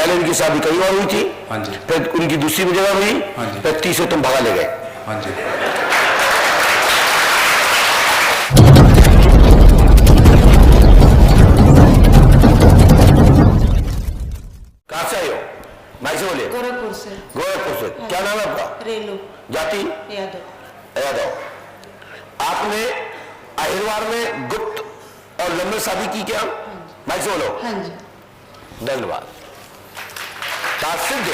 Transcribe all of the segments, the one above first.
पहले उनकी शादी कहीं और हुई थी। हाँ जी। फिर उनकी दूसरी जगह हुई। हाँ जी। फिर तीसरे तुम भगा ले गए। हाँ जी। कहाँ से आए हो? माइक से बोलिए। गोरखपुर से। गोरखपुर से। क्या नाम है आपका? रेलू जाति? यादव। यादव। आपने अहिरवार में गुप्त और लंबे शादी की क्या? माइक से बोलो। हाँ जी। धन्यवाद। सिद्ध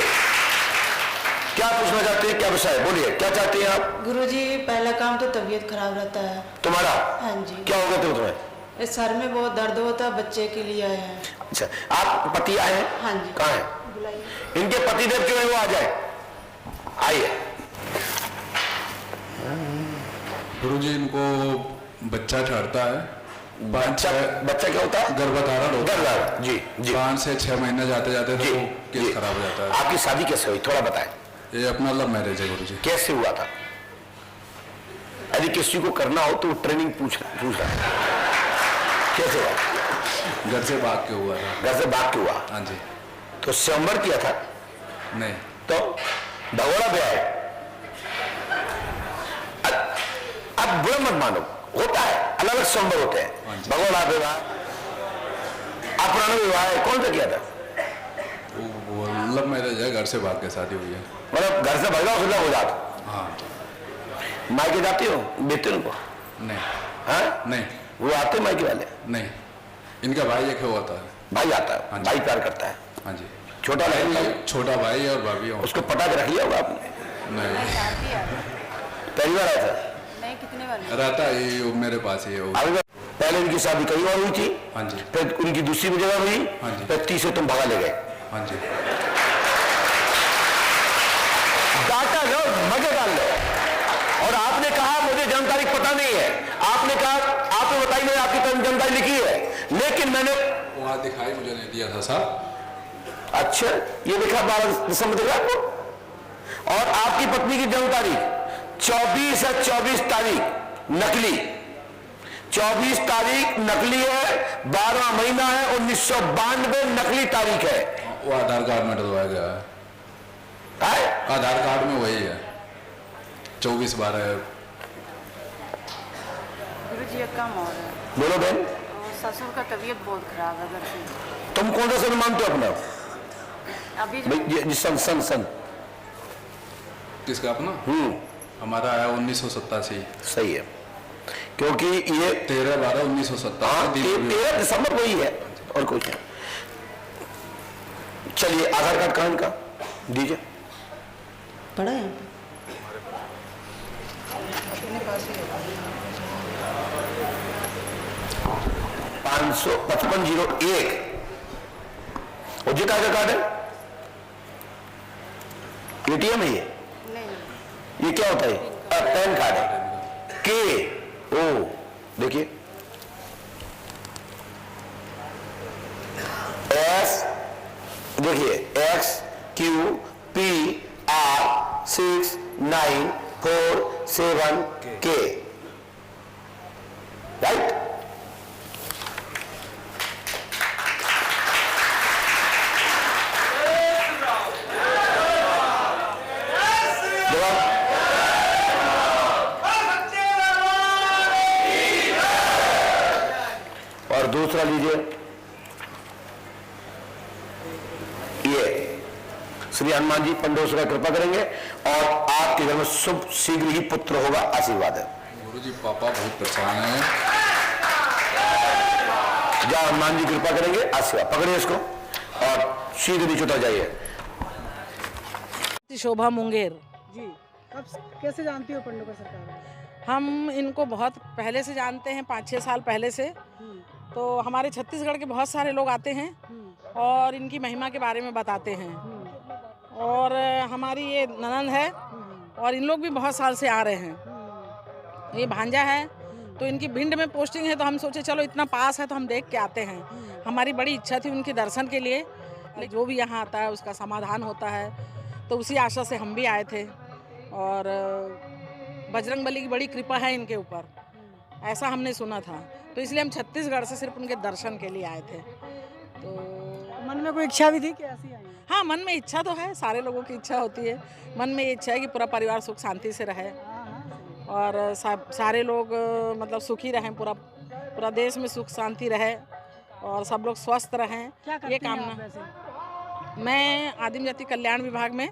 क्या पूछना चाहते हैं? क्या विषय बोलिए, क्या चाहते हैं आप? गुरुजी, पहला काम तो तबीयत खराब रहता है तुम्हारा? हाँ जी। क्या हो गया तुम्हें? इस सर में बहुत दर्द होता है, बच्चे के लिए आए हैं। अच्छा, आप पति आए हैं? हाँ जी। कहाँ हैं? बुलाइए। इनके पतिदेव क्यों है, वो आ जाए। आइए। गुरुजी, इनको बच्चा चढ़ता है। बच्चा क्या होता है? गर्भधारण होता है। गर्भधारण, जी जी। 5 से 6 महीने जाते जाते तो केस खराब हो जाता है। आपकी शादी कैसे हुई, थोड़ा बताएं। ये अपना लव मैरिज है गुरुजी। कैसे हुआ था? यदि किसी को करना हो तो ट्रेनिंग पूछ रहा है। कैसे हुआ? घर से भाग के हुआ था। घर से भाग के हुआ? हाँ जी। तो स्वयंवर किया था? नहीं। तो भगोड़ा ब्याह है। अब बुरा मत मानो, होता है, अलग अलग स्वयंवर होते हैं। भगोड़ा विवाह, अपराध विवाह है, कौन सा किया था? वो लव मैरिज है, घर से भाग के शादी हुई है। मतलब घर से भगा सुलह हो जाता। हाँ। मायके जाती हो, बेचते उनको? नहीं। हाँ? नहीं। वो आते मायके वाले? नहीं, इनका भाई एक होता है। भाई आता है? हाँ जी। भाई प्यार करता है? हाँ जी। छोटा भाई? छोटा भाई और भाभी हो। उसको पटा के रख लिया होगा आपने? नहीं। पहली बार आया था? नहीं, कितने बार रहता है ये मेरे पास ही है वो। अभी पहले उनकी शादी कहीं और हुई थी। हाँ जी। फिर उनकी दूसरी जगह हुई। हाँ जी। फिर तीसरे तुम भगा ले गए। हाँ जी। डाटा लो, मजे डाल लो। और आपने कहा मुझे जन्म तारीख पता नहीं है, आपने कहा आपने बताई नहीं, आपकी जन्म तारीख लिखी है, लेकिन मैंने वहाँ दिखाई मुझे नहीं दिया था साहब। अच्छा, ये लिखा 12 दिसंबर दिखा आपको। और आपकी पत्नी की जन्म तारीख 24 है, 24 तारीख नकली, 24 तारीख नकली है, 12 महीना है, 1992 नकली तारीख है। वो आधार कार्ड में डलवाया गया है। आधार कार्ड में वही है, 24/12। गुरुजी, एक काम और है। बोलो बहन। ससुर का तबीयत बहुत खराब है घर से। तुम कौन सा सन मानते हो अपना? अभी सन किसका अपना? हमारा है 1987। सही है, क्योंकि ये 13/12/1987। 13 दिसंबर वही है, और कुछ है। चलिए, आधार कार्ड कहाँ इनका दीजिए। पड़ा है 55501 और जी का कार्ड है? एटीएम है ये? नहीं। ये क्या होता है? पैन कार्ड है। के ओ देखिए, एस देखिए, XQPR6947K, राइट? और दूसरा लीजिए, ये श्री हनुमान जी पंडों का कृपा करेंगे और आपके घर में शुभ शीघ्र ही पुत्र होगा, आशीर्वाद है। गुरुजी, पापा बहुत परेशान है। जाओ, हनुमान जी कृपा करेंगे, आशीर्वाद। पकड़िए इसको और शीघ्र नीचे उतर जाइए। शोभा मुंगेर जी, अब कैसे जानती हो पंडोकर सरकार? हम इनको बहुत पहले से जानते हैं, 5-6 साल पहले से। तो हमारे छत्तीसगढ़ के बहुत सारे लोग आते हैं और इनकी महिमा के बारे में बताते हैं। और हमारी ये ननंद है और इन लोग भी बहुत साल से आ रहे हैं। ये भांजा है, तो इनकी भिंड में पोस्टिंग है, तो हम सोचे चलो इतना पास है तो हम देख के आते हैं। हमारी बड़ी इच्छा थी उनके दर्शन के लिए, जो भी यहाँ आता है उसका समाधान होता है, तो उसी आशा से हम भी आए थे। और बजरंगबली की बड़ी कृपा है इनके ऊपर, ऐसा हमने सुना था, तो इसलिए हम छत्तीसगढ़ से सिर्फ उनके दर्शन के लिए आए थे। तो मन में कोई इच्छा भी थी कि ऐसी आई? हाँ, मन में इच्छा तो है, सारे लोगों की इच्छा होती है। मन में ये इच्छा है कि पूरा परिवार सुख शांति से रहे और सारे लोग मतलब सुखी रहें, पूरा देश में सुख शांति रहे और सब लोग स्वस्थ रहें। क्या करती ये हैं आप कामना। वैसे? मैं आदिम जाति कल्याण विभाग में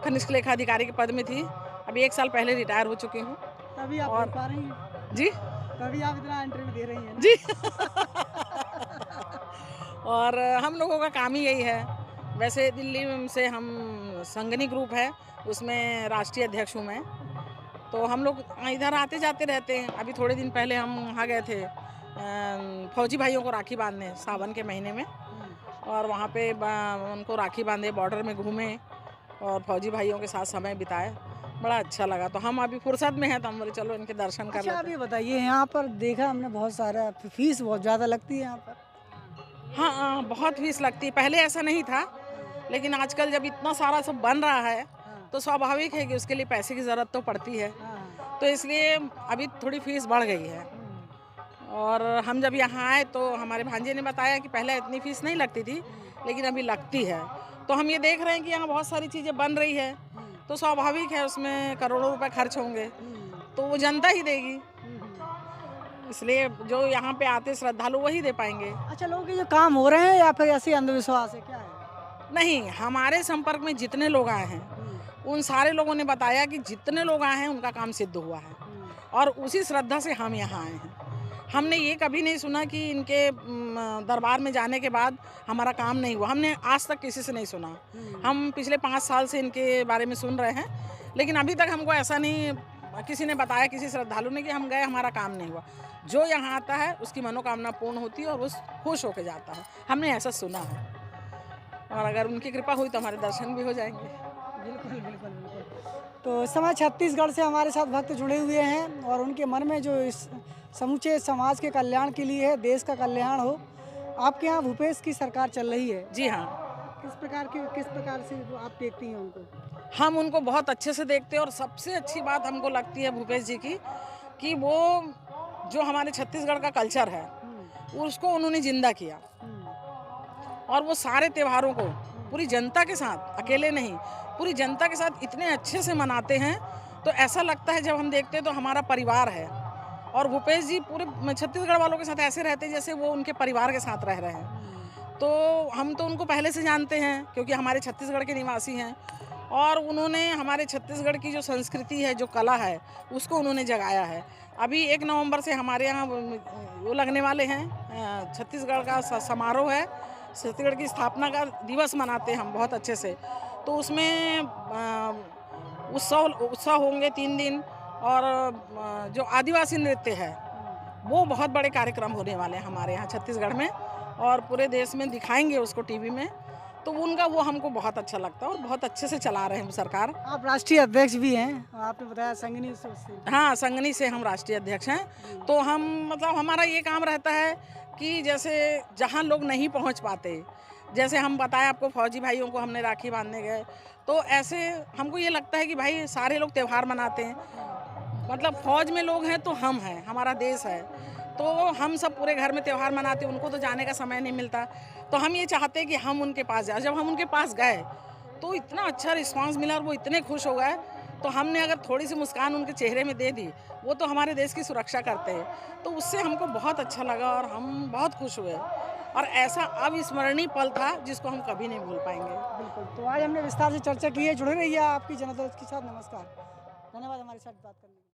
कनिष्ठ लेखा अधिकारी के पद में थी। अभी 1 साल पहले रिटायर हो चुकी हूँ। तभी आप और- बोल पा रही हैं, जी तभी आप इतना इंटरव्यू दे रही हैं ना? जी और हम लोगों का काम ही यही है। वैसे दिल्ली से हम संगनी ग्रुप है, उसमें राष्ट्रीय अध्यक्ष हूँ मैं। तो हम लोग इधर आते जाते रहते हैं। अभी थोड़े दिन पहले हम वहाँ गए थे फौजी भाइयों को राखी बांधने सावन के महीने में, और वहाँ पे उनको राखी बांधे, बॉर्डर में घूमे और फौजी भाइयों के साथ समय बिताए। बड़ा अच्छा लगा। तो हम अभी फुर्सत में हैं तो हम बोले चलो इनके दर्शन कर अच्छा, आप लेते ये हैं। बताइए, यहाँ पर देखा हमने बहुत सारा फीस बहुत ज़्यादा लगती है यहाँ पर। हाँ, बहुत फीस लगती है। पहले ऐसा नहीं था, लेकिन आजकल जब इतना सारा सब बन रहा है तो स्वाभाविक है कि उसके लिए पैसे की ज़रूरत तो पड़ती है। हाँ, तो इसलिए अभी थोड़ी फीस बढ़ गई है। और हम जब यहाँ आए तो हमारे भांजे ने बताया कि पहले इतनी फीस नहीं लगती थी, लेकिन अभी लगती है। तो हम ये देख रहे हैं कि यहाँ बहुत सारी चीज़ें बन रही है, तो स्वाभाविक है उसमें करोड़ों रुपए खर्च होंगे, तो वो जनता ही देगी। इसलिए जो यहाँ पे आते श्रद्धालु वही दे पाएंगे। अच्छा, लोगों के जो काम हो रहे हैं या फिर ऐसे अंधविश्वास है, क्या है? नहीं, हमारे संपर्क में जितने लोग आए हैं उन सारे लोगों ने बताया कि जितने लोग आए हैं उनका काम सिद्ध हुआ है, और उसी श्रद्धा से हम यहाँ आए हैं। हमने ये कभी नहीं सुना कि इनके दरबार में जाने के बाद हमारा काम नहीं हुआ। हमने आज तक किसी से नहीं सुना। हम पिछले 5 साल से इनके बारे में सुन रहे हैं, लेकिन अभी तक हमको ऐसा नहीं किसी ने बताया, किसी श्रद्धालु ने, कि हम गए हमारा काम नहीं हुआ। जो यहाँ आता है उसकी मनोकामना पूर्ण होती है और वो खुश होकर जाता है। हमने ऐसा सुना है, और अगर उनकी कृपा हुई तो हमारे दर्शन भी हो जाएंगे। बिल्कुल बिल्कुल बिल्कुल। तो इस समय छत्तीसगढ़ से हमारे साथ भक्त जुड़े हुए हैं और उनके मन में जो इस समूचे समाज के कल्याण के लिए है, देश का कल्याण हो। आपके यहाँ भूपेश की सरकार चल रही है, जी हाँ, किस प्रकार से आप देखती हैं उनको? हम उनको बहुत अच्छे से देखते हैं, और सबसे अच्छी बात हमको लगती है भूपेश जी की कि वो जो हमारे छत्तीसगढ़ का कल्चर है उसको उन्होंने जिंदा किया, और वो सारे त्योहारों को पूरी जनता के साथ, अकेले नहीं, पूरी जनता के साथ इतने अच्छे से मनाते हैं। तो ऐसा लगता है जब हम देखते हैं तो हमारा परिवार है, और भूपेश जी पूरे छत्तीसगढ़ वालों के साथ ऐसे रहते हैं जैसे वो उनके परिवार के साथ रह रहे हैं। तो हम तो उनको पहले से जानते हैं क्योंकि हमारे छत्तीसगढ़ के निवासी हैं, और उन्होंने हमारे छत्तीसगढ़ की जो संस्कृति है, जो कला है, उसको उन्होंने जगाया है। अभी 1 नवंबर से हमारे यहाँ वो लगने वाले हैं, छत्तीसगढ़ का समारोह है, छत्तीसगढ़ की स्थापना का दिवस मनाते हैं हम बहुत अच्छे से। तो उसमें उत्सव होंगे 3 दिन, और जो आदिवासी नृत्य है वो बहुत बड़े कार्यक्रम होने वाले हैं हमारे यहाँ छत्तीसगढ़ में, और पूरे देश में दिखाएंगे उसको टीवी में। तो उनका वो हमको बहुत अच्छा लगता है, और बहुत अच्छे से चला रहे हैं सरकार। आप राष्ट्रीय अध्यक्ष भी हैं, आपने बताया संगनी से। हाँ, संगनी से हम राष्ट्रीय अध्यक्ष हैं। तो हम मतलब हमारा ये काम रहता है कि जैसे जहाँ लोग नहीं पहुँच पाते, जैसे हम बताएं आपको फौजी भाइयों को हमने राखी बांधने गए, तो ऐसे हमको ये लगता है कि भाई सारे लोग त्यौहार मनाते हैं, मतलब फौज में लोग हैं तो हम हैं, हमारा देश है, तो हम सब पूरे घर में त्यौहार मनाते हैं। उनको तो जाने का समय नहीं मिलता, तो हम ये चाहते हैं कि हम उनके पास जाए। जब हम उनके पास गए तो इतना अच्छा रिस्पांस मिला और वो इतने खुश हो गए, तो हमने अगर थोड़ी सी मुस्कान उनके चेहरे में दे दी, वो तो हमारे देश की सुरक्षा करते हैं, तो उससे हमको बहुत अच्छा लगा और हम बहुत खुश हुए। और ऐसा अविस्मरणीय पल था जिसको हम कभी नहीं भूल पाएंगे। बिल्कुल। तो आज हमने विस्तार से चर्चा की है। जुड़े रहिए आपकी जनता के साथ। नमस्कार, धन्यवाद हमारे साथ बात करने के लिए।